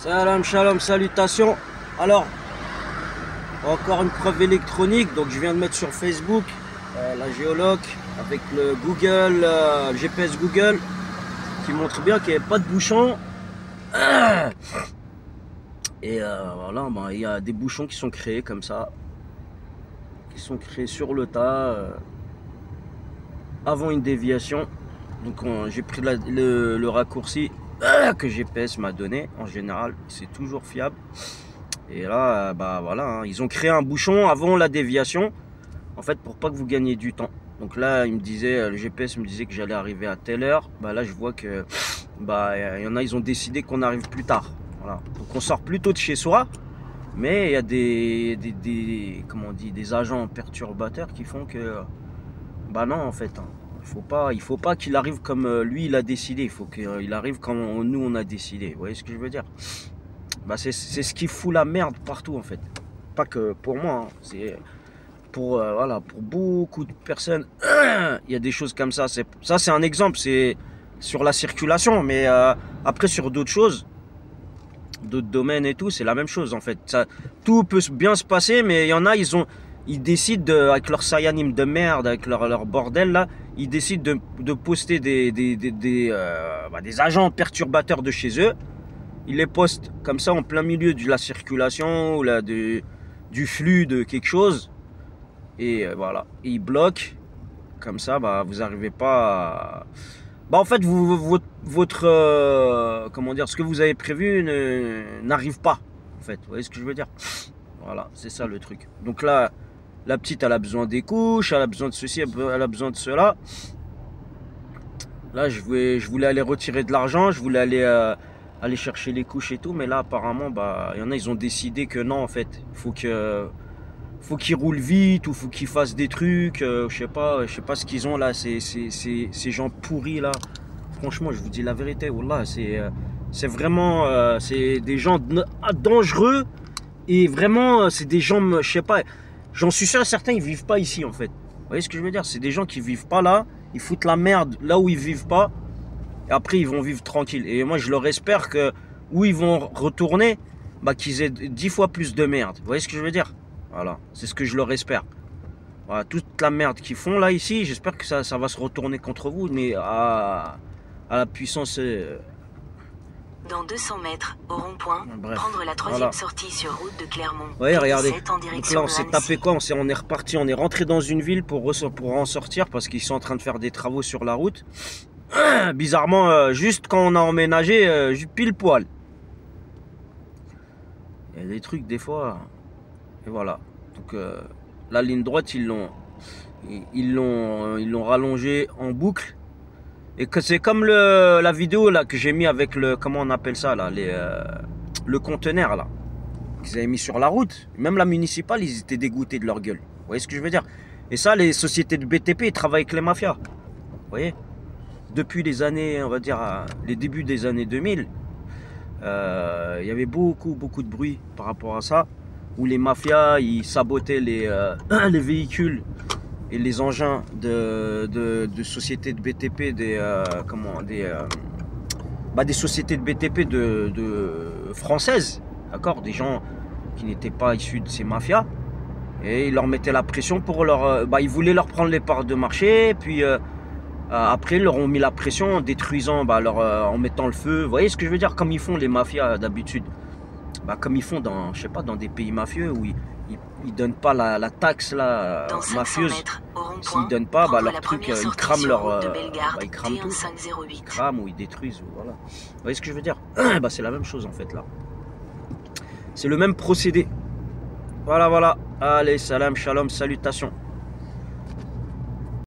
Salam, shalom, salutations. Alors, encore une preuve électronique. Donc, je viens de mettre sur Facebook la géologue avec le Google, GPS Google, qui montre bien qu'il n'y avait pas de bouchon. Et voilà, ben, il y a des bouchons qui sont créés comme ça, qui sont créés sur le tas avant une déviation. Donc, j'ai pris le raccourci que GPS m'a donné. En général, c'est toujours fiable. Et là, bah voilà, hein, ils ont créé un bouchon avant la déviation, en fait, pour pas que vous gagniez du temps. Donc là, il me disait, le GPS me disait que j'allais arriver à telle heure. Bah là, je vois que bah il y en a, ils ont décidé qu'on arrive plus tard. Voilà. Donc on sort plus tôt de chez soi, mais il y a comment on dit, des agents perturbateurs qui font que bah non, en fait. Hein. Il faut pas qu'il arrive comme lui il a décidé, il faut qu'il arrive comme nous on a décidé. Vous voyez ce que je veux dire? Bah c'est ce qui fout la merde partout en fait. Pas que pour moi, hein. C'est pour voilà, pour beaucoup de personnes. Il y a des choses comme ça. Ça c'est un exemple, c'est sur la circulation, mais après sur d'autres choses, d'autres domaines et tout, c'est la même chose en fait. Ça, tout peut bien se passer, mais il y en a, ils décident avec leur sayanim de merde, avec leur bordel là, ils décident de poster des agents perturbateurs de chez eux. Ils les postent comme ça en plein milieu de la circulation ou là, du flux de quelque chose. Et voilà, et ils bloquent. Comme ça, bah, vous n'arrivez pas à... Bah, en fait, votre comment dire, ce que vous avez prévu n'arrive pas. En fait, vous voyez ce que je veux dire? Voilà, c'est ça le truc. Donc là, la petite, elle a besoin des couches, elle a besoin de ceci, elle a besoin de cela. Là, je voulais aller retirer de l'argent, je voulais aller chercher les couches et tout, mais là, apparemment, bah, il y en a, ils ont décidé que non, en fait, faut qu'ils roulent vite ou faut qu'ils fassent des trucs, je sais pas ce qu'ils ont là, ces gens pourris là. Franchement, je vous dis la vérité, wallah, c'est vraiment, c'est des gens dangereux et vraiment, c'est des gens, je sais pas. J'en suis sûr, certains ils vivent pas ici en fait. Vous voyez ce que je veux dire? C'est des gens qui vivent pas là, ils foutent la merde là où ils vivent pas, et après ils vont vivre tranquille. Et moi je leur espère que où ils vont retourner, bah, qu'ils aient 10 fois plus de merde. Vous voyez ce que je veux dire? Voilà, c'est ce que je leur espère. Voilà, toute la merde qu'ils font là ici, j'espère que ça va se retourner contre vous, mais à la puissance. Dans 200 mètres, au rond-point, prendre la troisième sortie sur route de Clermont. Ouais, regardez. Donc là, on s'est tapé quoi? On est reparti, on est rentré dans une ville pour en sortir parce qu'ils sont en train de faire des travaux sur la route. Bizarrement, juste quand on a emménagé, pile poil. Il y a des trucs des fois. Et voilà. Donc la ligne droite, ils l'ont rallongée en boucle. Et que c'est comme la vidéo là que j'ai mis avec le, comment on appelle ça là, le conteneur là, qu'ils avaient mis sur la route. Même la municipale, ils étaient dégoûtés de leur gueule. Vous voyez ce que je veux dire? Et ça, les sociétés de BTP, ils travaillent avec les mafias. Vous voyez? Depuis les années, on va dire, les débuts des années 2000, il y avait beaucoup de bruit par rapport à ça, où les mafias, ils sabotaient les véhicules et les engins de sociétés de BTP, des sociétés de BTP françaises, d'accord, des gens qui n'étaient pas issus de ces mafias, et ils leur mettaient la pression pour ils voulaient leur prendre les parts de marché, puis après ils leur ont mis la pression en détruisant, en mettant le feu. Vous voyez ce que je veux dire, comme ils font les mafias d'habitude, comme ils font dans, je sais pas, dans des pays mafieux où ils donnent pas la taxe là, mafieuse. S'ils donnent pas, leur truc, ils crament ils crament tout. Ils crament ou ils détruisent. Voilà. Vous voyez ce que je veux dire? C'est la même chose en fait là. C'est le même procédé. Voilà. Allez, salam, shalom, salutations.